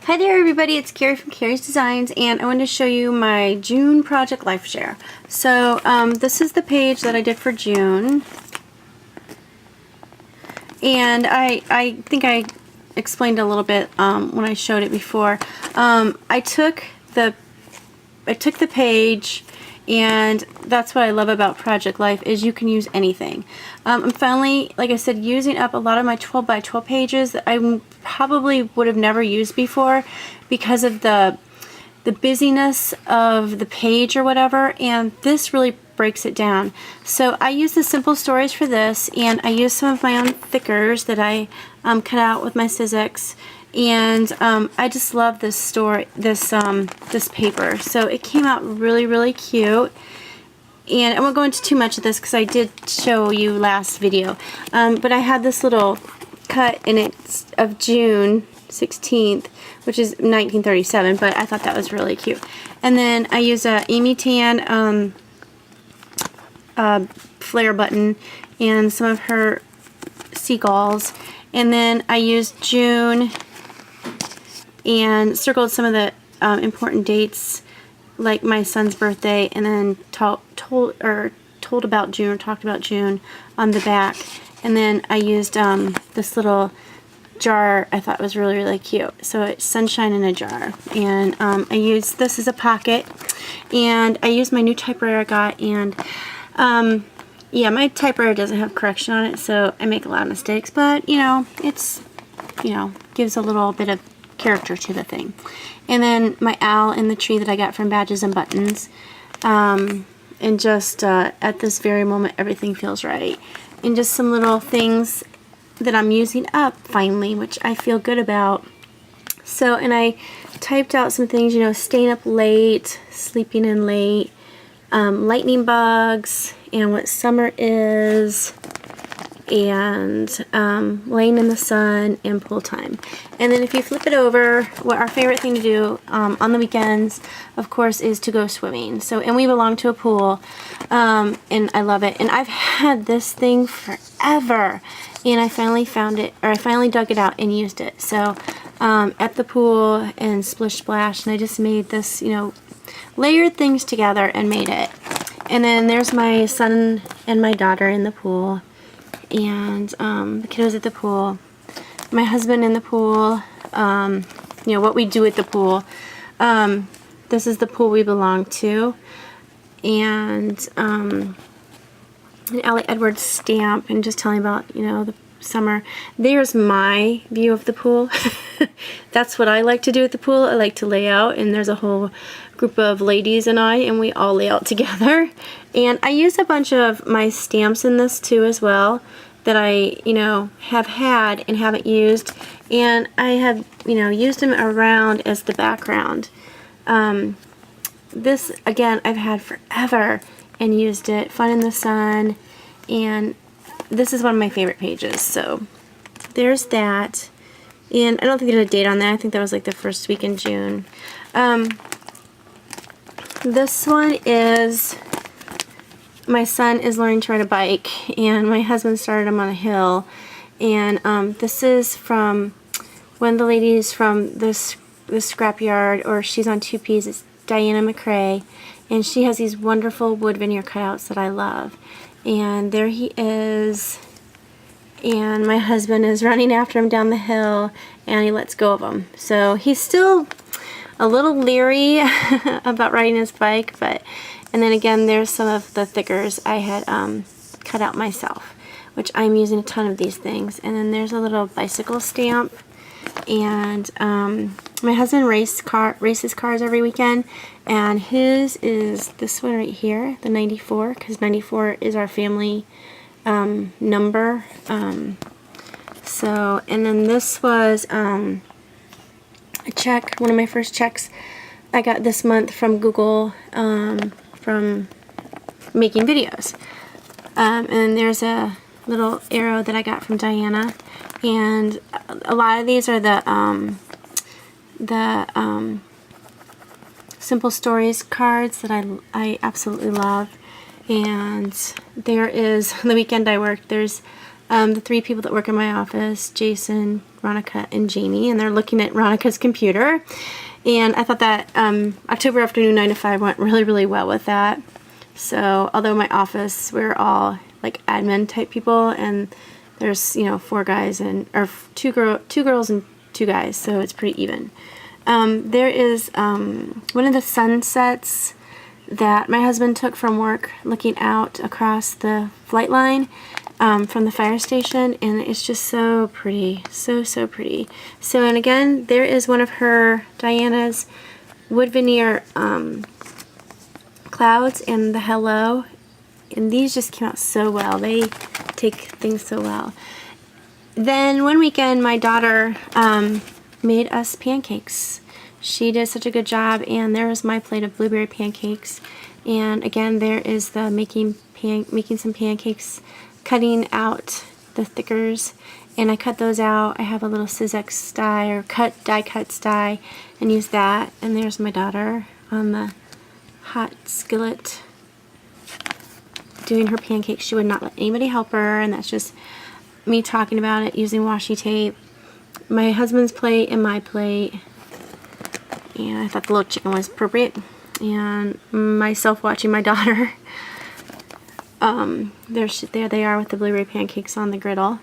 Hi there everybody, it's Kerry from Kerry's Designs, and I wanted to show you my June project life share. So this is the page that I did for June, and I think I explained a little bit when I showed it before. I took the page, and that's what I love about Project Life, is you can use anything. I'm finally, like I said, using up a lot of my 12 by 12 pages that I probably would have never used before because of the busyness of the page or whatever, and this really breaks it down. So I use the simple stories for this, and I use some of my own thickers that I cut out with my Sizzix. And I just love this story, this paper. So it came out really cute. And I won't go into too much of this because I did show you last video. But I had this little cut in it of June 16th, which is 1937. But I thought that was really cute. And then I use a Amy Tan flare button and some of her seagulls. And then I used June and circled some of the important dates, like my son's birthday, and then told about June, or talked about June on the back. And then I used this little jar I thought was really cute. So it's sunshine in a jar, and I used this as a pocket, and I used my new typewriter I got, and yeah, my typewriter doesn't have correction on it, so I make a lot of mistakes, but you know, it's, you know, gives a little bit of character to the thing. And then my owl in the tree that I got from Badges and Buttons, and just at this very moment everything feels right, and just some little things that I'm using up finally, which I feel good about. So, and I typed out some things, you know, staying up late, sleeping in late, lightning bugs, and what summer is, and laying in the sun, and pool time. And then if you flip it over, what our favorite thing to do on the weekends, of course, is to go swimming. So, and we belong to a pool, and I love it. And I've had this thing forever, and I finally found it, or I finally dug it out and used it. So at the pool and splish splash, and I just made this, you know, layered things together and made it. And then there's my son and my daughter in the pool, and the kiddos at the pool, my husband in the pool, you know, what we do at the pool. This is the pool we belong to, and an Ellie Edwards stamp, and just telling about, you know, the summer. There's my view of the pool. That's what I like to do at the pool. I like to lay out, and there's a whole group of ladies and we all lay out together. And I use a bunch of my stamps in this too as well, that I, you know, have had and haven't used, and I have, you know, used them around as the background. This, again, I've had forever and used it. Fun in the Sun, and this is one of my favorite pages. So there's that, and I don't think there's a date on that. I think that was like the first week in June. This one is, my son is learning to ride a bike, and my husband started him on a hill. And this is from one of the ladies from this scrapyard, or she's on 2Ps. It's Diana McCrae, and she has these wonderful wood veneer cutouts that I love. And there he is, and my husband is running after him down the hill, and he lets go of him. So he's still a little leery about riding his bike, but, and then again, there's some of the thickers I had cut out myself, which I'm using a ton of these things. And then there's a little bicycle stamp, and my husband races cars every weekend, and his is this one right here, the 94, because 94 is our family number. So, and then this was a check, one of my first checks I got this month from Google, from making videos. And there's a little arrow that I got from Diana, and a lot of these are the Simple Stories cards that I absolutely love. And there is, the weekend I worked, there's the 3 people that work in my office, Jason, Ronica, and Jamie, and they're looking at Ronica's computer. And I thought that October afternoon 9 to 5 went really, really well with that. So, although my office, we're all like admin type people, and there's, you know, 4 guys and, or 2 girls and 2 guys, so it's pretty even. There is one of the sunsets that my husband took from work, looking out across the flight line from the fire station, and it's just so pretty, so pretty. So, and again, there is one of her, Diana's, wood veneer clouds and the hello, and these just came out so well. They take things so well. Then one weekend, my daughter made us pancakes. She did such a good job, and there's my plate of blueberry pancakes. And again, there is the making some pancakes, cutting out the thickers, and I cut those out. I have a little Sizzix die, or die cuts die, and use that. And there's my daughter on the hot skillet doing her pancakes. She would not let anybody help her, and that's just me talking about it using washi tape. My husband's plate and my plate, and I thought the little chicken was appropriate, and myself watching my daughter. There they are with the blueberry pancakes on the griddle,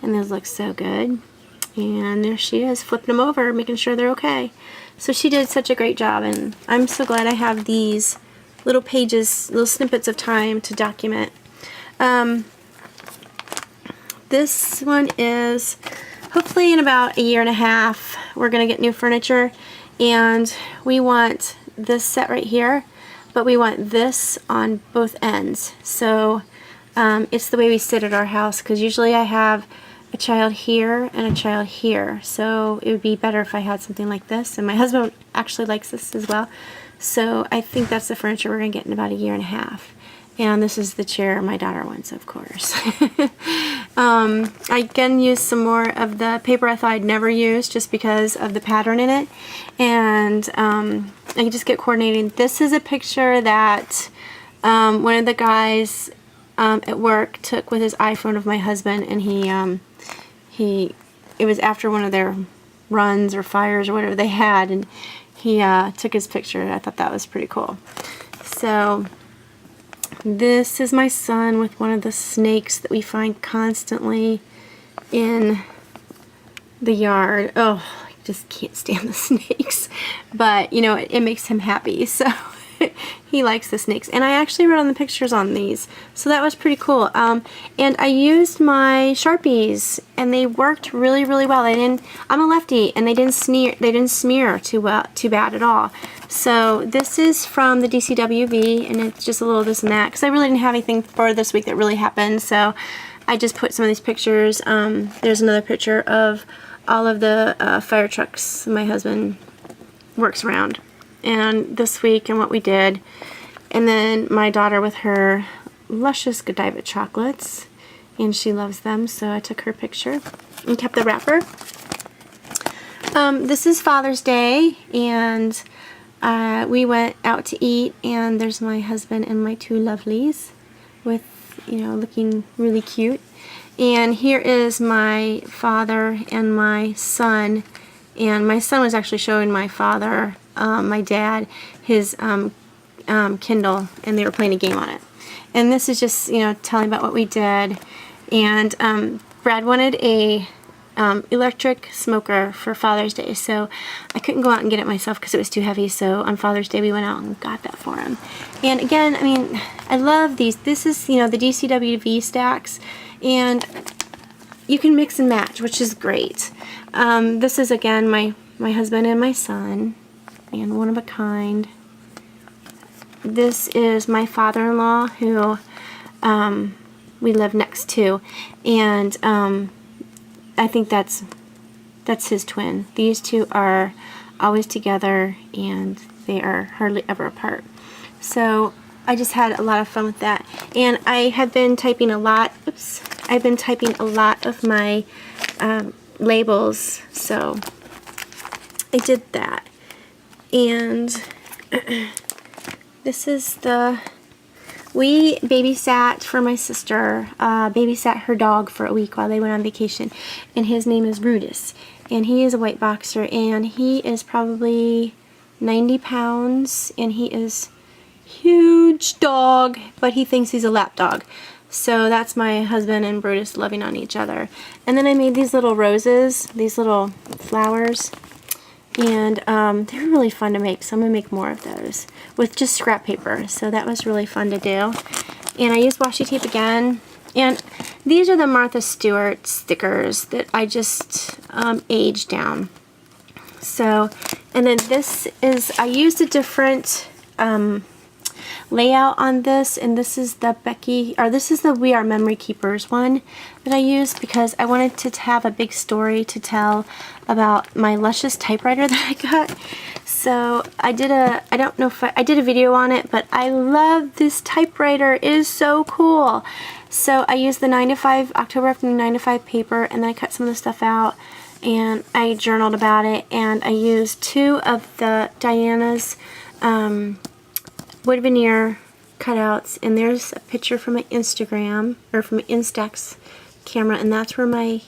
and those look so good. And there she is, flipping them over, making sure they're okay. So she did such a great job, and I'm so glad I have these little pages, little snippets of time to document. This one is hopefully in about a year and a half we're going to get new furniture, and we want this set right here, but we want this on both ends. So it's the way we sit at our house, because usually I have a child here and a child here, so it would be better if I had something like this, and my husband actually likes this as well. So I think that's the furniture we're going to get in about a year and a half. And this is the chair my daughter wants, of course. I again used some more of the paper I thought I'd never use, just because of the pattern in it. And I can just get coordinating. This is a picture that one of the guys at work took with his iPhone of my husband, and it was after one of their runs or fires or whatever they had, and he took his picture. I thought that was pretty cool. So this is my son with one of the snakes that we find constantly in the yard. Oh, I just can't stand the snakes. But, you know, it makes him happy, so he likes the snakes. And I actually wrote on the pictures on these, so that was pretty cool. And I used my Sharpies, and they worked really, really well. I'm a lefty, and they didn't smear too bad at all. So this is from the DCWV, and it's just a little this and that, because I really didn't have anything for this week that really happened, so I just put some of these pictures. There's another picture of all of the fire trucks my husband works around, and this week and what we did. And then my daughter with her luscious Godiva chocolates, and she loves them, so I took her picture and kept the wrapper. This is Father's Day, and we went out to eat, and there's my husband and my 2 lovelies with, you know, looking really cute. And here is my father and my son, and my son was actually showing my father, my dad, his Kindle, and they were playing a game on it. And this is just, you know, telling about what we did. And Brad wanted a electric smoker for Father's Day, so I couldn't go out and get it myself because it was too heavy, so on Father's Day we went out and got that for him. And again, I mean, I love these. This is, you know, the DCWV stacks, and you can mix and match, which is great. This is again my husband and my son, and one of a kind. This is my father-in-law, who we live next to, and I think that's his twin. These 2 are always together, and they are hardly ever apart. So I just had a lot of fun with that. And I have been typing a lot. Oops. I've been typing a lot of my labels, so I did that. And this is the We babysat for my sister, babysat her dog for a week while they went on vacation, and his name is Brutus, and he is a white boxer, and he is probably 90 pounds, and he is huge dog, but he thinks he's a lap dog. So that's my husband and Brutus loving on each other. And then I made these little roses, these little flowers, and they were really fun to make, so I'm going to make more of those with just scrap paper. So that was really fun to do. And I used washi tape again. And these are the Martha Stewart stickers that I just aged down. So, and then this is, I used a different layout on this, and this is the this is the We Are Memory Keepers one that I used because I wanted to have a big story to tell about my luscious typewriter that I got. So I did I don't know if I did a video on it, but I love this typewriter. It is so cool. So I used the 9 to 5 October afternoon 9 to 5 paper, and then I cut some of the stuff out and I journaled about it, and I used 2 of the Diana's wood veneer cutouts, and there's a picture from my Instagram, or from my Instax camera, and that's where my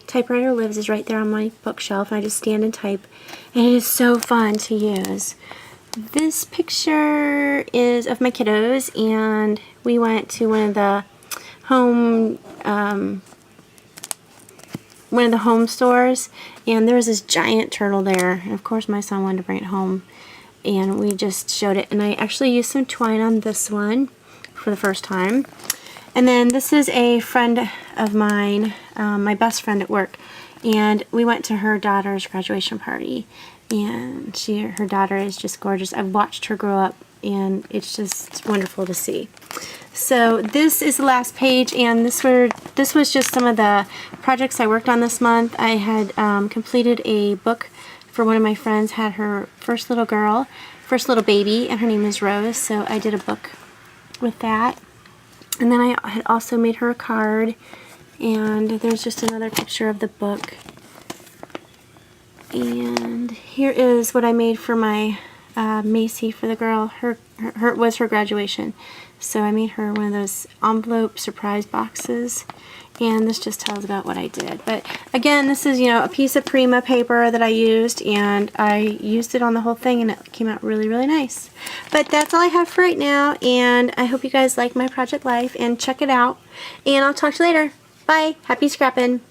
typewriter lives, is right there on my bookshelf, and I just stand and type, and it is so fun to use. This picture is of my kiddos, and we went to one of the home stores, and there was this giant turtle there, and of course my son wanted to bring it home, and we just showed it, and I actually used some twine on this one for the first time. And then this is a friend of mine, my best friend at work, and we went to her daughter's graduation party, and her daughter is just gorgeous. I've watched her grow up, and it's just wonderful to see. So this is the last page, and this was just some of the projects I worked on this month. I had completed a book for one of my friends, had her first little baby, and her name is Rose, so I did a book with that. And then I had also made her a card, and there's just another picture of the book. And here is what I made for my Macy for the girl. Her was her graduation. So I made her one of those envelope surprise boxes, and this just tells about what I did. But again, this is, a piece of Prima paper that I used, and I used it on the whole thing, and it came out really, really nice. But that's all I have for right now, and I hope you guys like my project life and check it out. And I'll talk to you later. Bye. Happy scrapping.